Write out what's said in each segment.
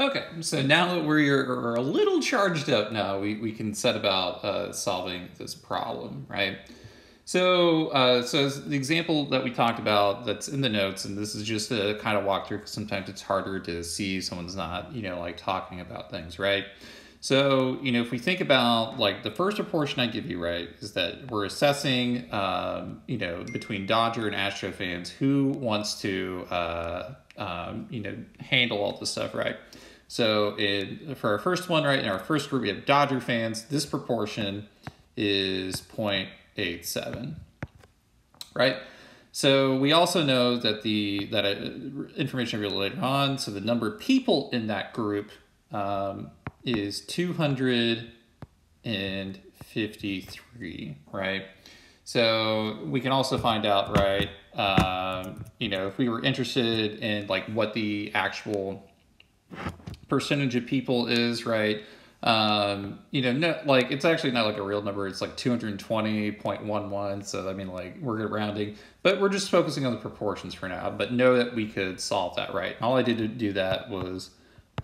Okay, so now that we're a little charged up now, we can set about solving this problem, right? So as the example that we talked about that's in the notes, and this is just a kind of walkthrough because sometimes it's harder to see if someone's not, like talking about things, right? So, if we think about like the first proportion I give you, right, is that we're assessing, between Dodger and Astro fans, who wants to, handle all this stuff, right? So for our first one, right, in our first group, we have Dodger fans. This proportion is 0.87, right? So we also know that information I reveal later on. So the number of people in that group is 253, right? So we can also find out, right? If we were interested in like what the actual percentage of people is, right? It's actually not like a real number. It's like 220.11. So I mean, like we're good rounding, but we're just focusing on the proportions for now. But know that we could solve that, right? All I did to do that was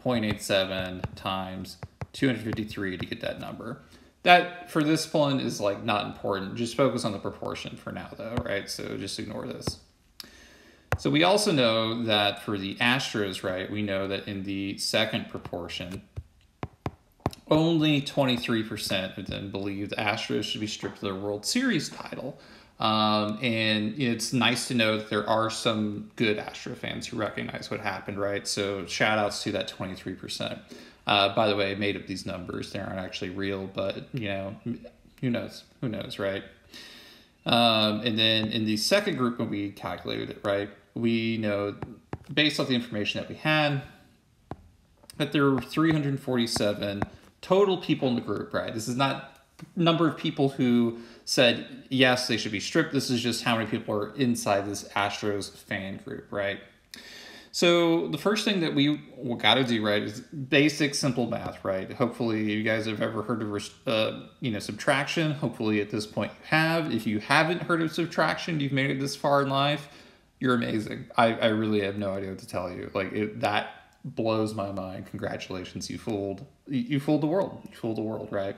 0.87 times 253 to get that number. That for this one is like not important. Just focus on the proportion for now, though, right? So just ignore this. So we also know that for the Astros, right, we know that in the second proportion, only 23% of them believe the Astros should be stripped of their World Series title. And it's nice to know that there are some good Astro fans who recognize what happened, right? So shout outs to that 23%. By the way, I made up these numbers. They aren't actually real, but who knows? Who knows, right? And then in the second group, when we calculated it, right, we know based off the information that we had that there were 347 total people in the group, right? This is not number of people who said, yes, they should be stripped. This is just how many people are inside this Astros fan group, right? So the first thing that we got to do, right, is basic simple math, right? Hopefully you guys have ever heard of, subtraction. Hopefully at this point you have. If you haven't heard of subtraction, you've made it this far in life, you're amazing. I really have no idea what to tell you. That blows my mind. Congratulations, you fooled the world. You fooled the world, right?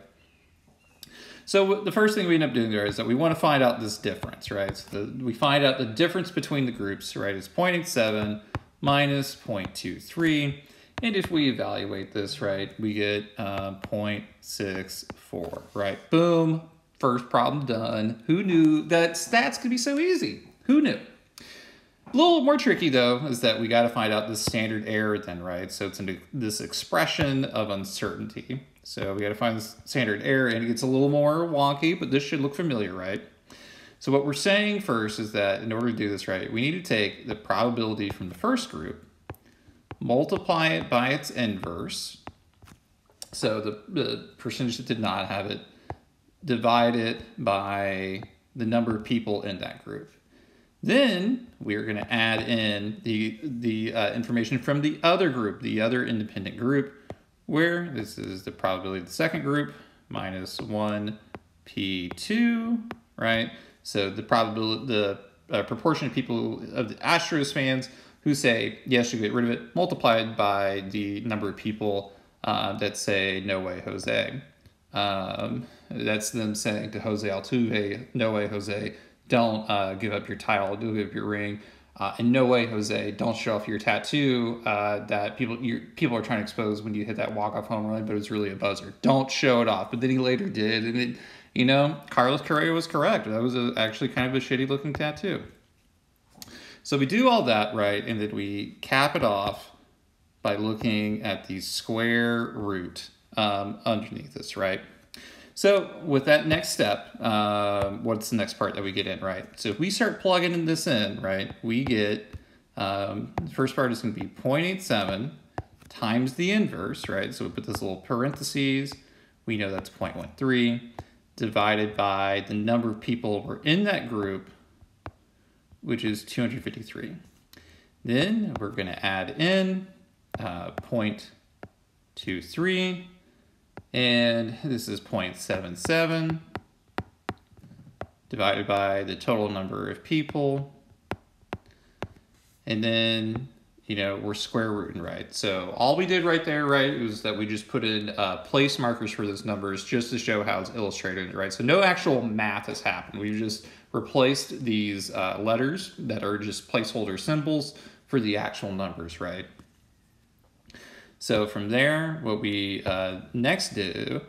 So the first thing we end up doing there is that we want to find out this difference, right? So we find out the difference between the groups, right, is 0.87 minus 0.23. And if we evaluate this, right, we get 0.64, right? Boom, first problem done. Who knew that stats could be so easy? Who knew? A little more tricky, though, is that we got to find out the standard error then, right? So it's into this expression of uncertainty. So we got to find the standard error, and it gets a little more wonky, but this should look familiar, right? So what we're saying first is that in order to do this right, we need to take the probability from the first group, multiply it by its inverse, so the percentage that did not have it, divide it by the number of people in that group. Then we're going to add in the information from the other group, the other independent group, where this is the probability of the second group minus 1p2, right? So the probability, the proportion of people of the Astros fans who say yes, you get rid of it, multiplied by the number of people that say no way, Jose. That's them saying to Jose Altuve, no way, Jose. Don't give up your title, don't give up your ring. And no way, Jose, don't show off your tattoo that people are trying to expose when you hit that walk-off home run, but it was really a buzzer. Don't show it off. But then he later did. And, Carlos Correa was correct. That was actually kind of a shitty-looking tattoo. So we do all that, right, and then we cap it off by looking at the square root underneath this, right? So with that next step, what's the next part that we get in, right? So if we start plugging this in, right, we get, the first part is going to be 0.87 times the inverse, right? So we put this little parentheses. We know that's 0.13 divided by the number of people who are in that group, which is 253. Then we're going to add in 0.23. And this is 0.77 divided by the total number of people. And then we're square rooting, right? So all we did right there, right, was that we just put in place markers for those numbers just to show how it's illustrated, right? So no actual math has happened. We've just replaced these letters that are just placeholder symbols for the actual numbers, right? So from there, what we next do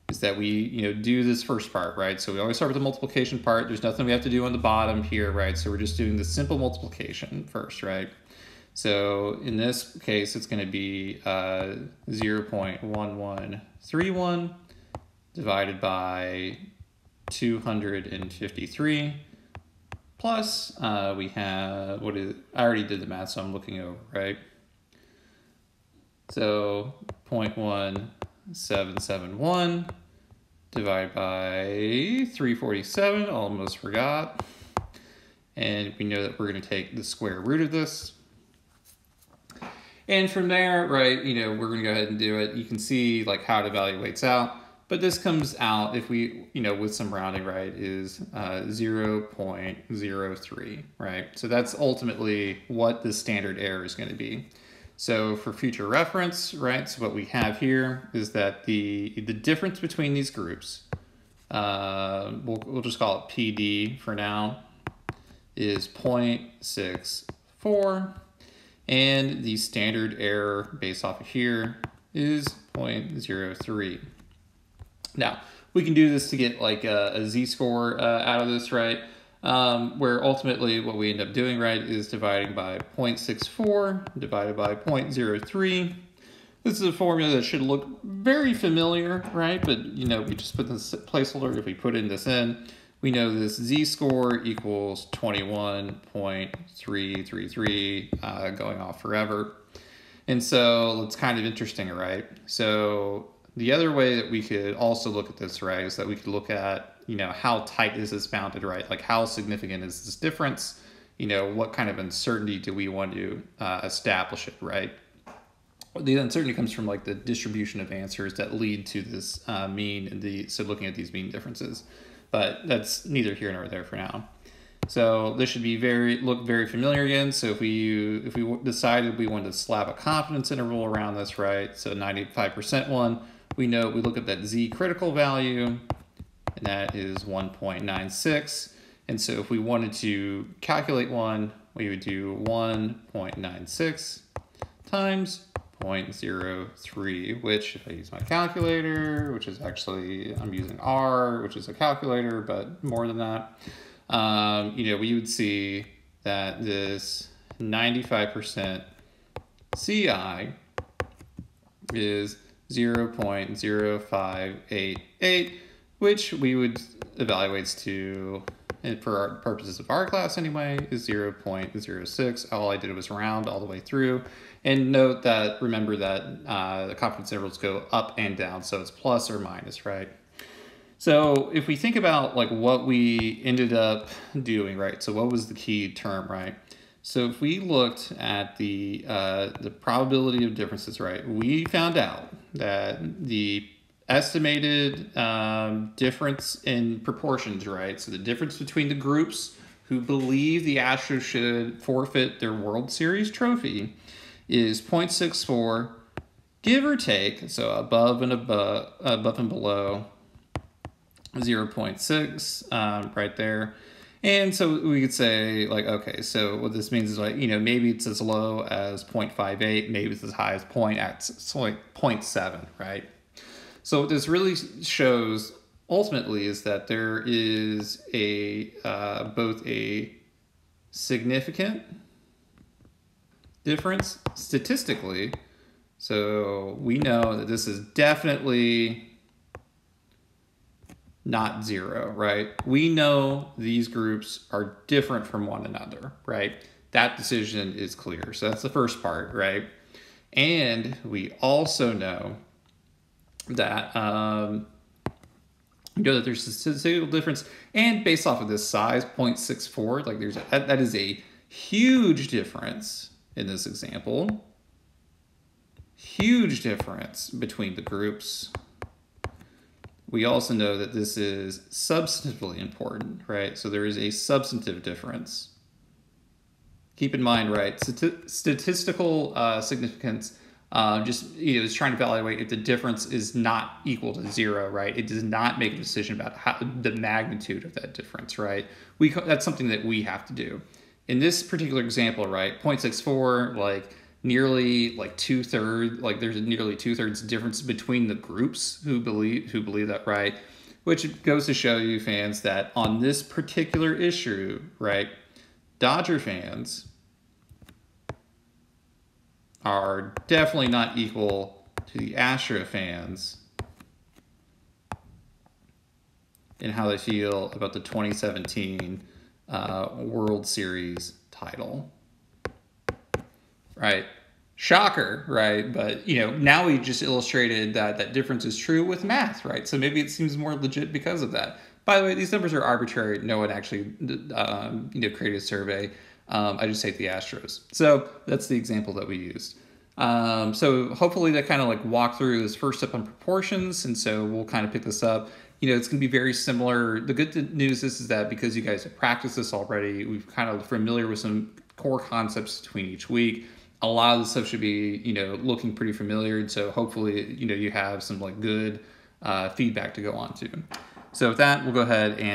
is that we do this first part, right? So we always start with the multiplication part. There's nothing we have to do on the bottom here, right? So we're just doing the simple multiplication first, right? So in this case, it's going to be 0.1131 divided by 253 plus we have, I already did the math, so I'm looking over, right? So 0.1771 divided by 347, almost forgot. And we know that we're going to take the square root of this. And from there, right, we're going to go ahead and do it. You can see like how it evaluates out. But this comes out, if we, with some rounding, right, is 0.03, right? So that's ultimately what the standard error is going to be. So for future reference, right, so what we have here is that the difference between these groups, we'll just call it PD for now, is 0.64. And the standard error based off of here is 0.03. Now, we can do this to get like a z-score out of this, right? Where ultimately what we end up doing, right, is dividing by 0.64 divided by 0.03. This is a formula that should look very familiar, right? But, we just put this placeholder. If we put this in, we know this z-score equals 21.333 going off forever. And so it's kind of interesting, right? So the other way that we could also look at this, right, is that we could look at, how tight is this bounded, right? Like how significant is this difference? What kind of uncertainty do we want to establish it, right? The uncertainty comes from like the distribution of answers that lead to this mean, so looking at these mean differences. But that's neither here nor there for now. So this should be look very familiar again. So if we decided we wanted to slap a confidence interval around this, right? So 95% one, we look at that z critical value, and that is 1.96. And so if we wanted to calculate one, we would do 1.96 times 0.03, which if I use my calculator, which is actually, I'm using R, which is a calculator, but more than that, we would see that this 95% CI is 0.0588, which we would evaluate to, and for our purposes of our class anyway, is 0.06. All I did was round all the way through. And note that, remember that the confidence intervals go up and down, so it's plus or minus, right? So if we think about like what we ended up doing, right? So what was the key term, right? So if we looked at the probability of differences, right? We found out that the estimated difference in proportions, right? So the difference between the groups who believe the Astros should forfeit their World Series trophy is 0.64, give or take, so above and below 0.6 right there. And so we could say like, okay, so what this means is like, maybe it's as low as 0.58, maybe it's as high as 0.7, right? So what this really shows ultimately is that there is both a significant difference statistically. So we know that this is definitely not zero, right? We know these groups are different from one another, right? That decision is clear. So that's the first part, right? And we also know that that there's a statistical difference, and based off of this size, 0.64, like that is a huge difference in this example. Huge difference between the groups. We also know that this is substantively important, right? So there is a substantive difference keep in mind, right, statistical significance just is trying to evaluate if the difference is not equal to 0, right? It does not make a decision about the magnitude of that difference, right? That's something that we have to do. In this particular example, right, 0.64, like nearly like 2/3, like there's a nearly 2/3 difference between the groups who believe that, right? Which goes to show you, fans, that on this particular issue, right, Dodger fans are definitely not equal to the Astro fans in how they feel about the 2017 World Series title. Right? Shocker, right? But, now we just illustrated that that difference is true with math, right? So maybe it seems more legit because of that. By the way, these numbers are arbitrary. No one actually, created a survey. I just hate the Astros. So that's the example that we used. So hopefully that kind of like walked through this first step on proportions. And so we'll kind of pick this up. It's going to be very similar. The good news is that because you guys have practiced this already, we've kind of familiar with some core concepts between each week. A lot of the stuff should be, looking pretty familiar. And so hopefully, you have some like good feedback to go on to. So with that, we'll go ahead and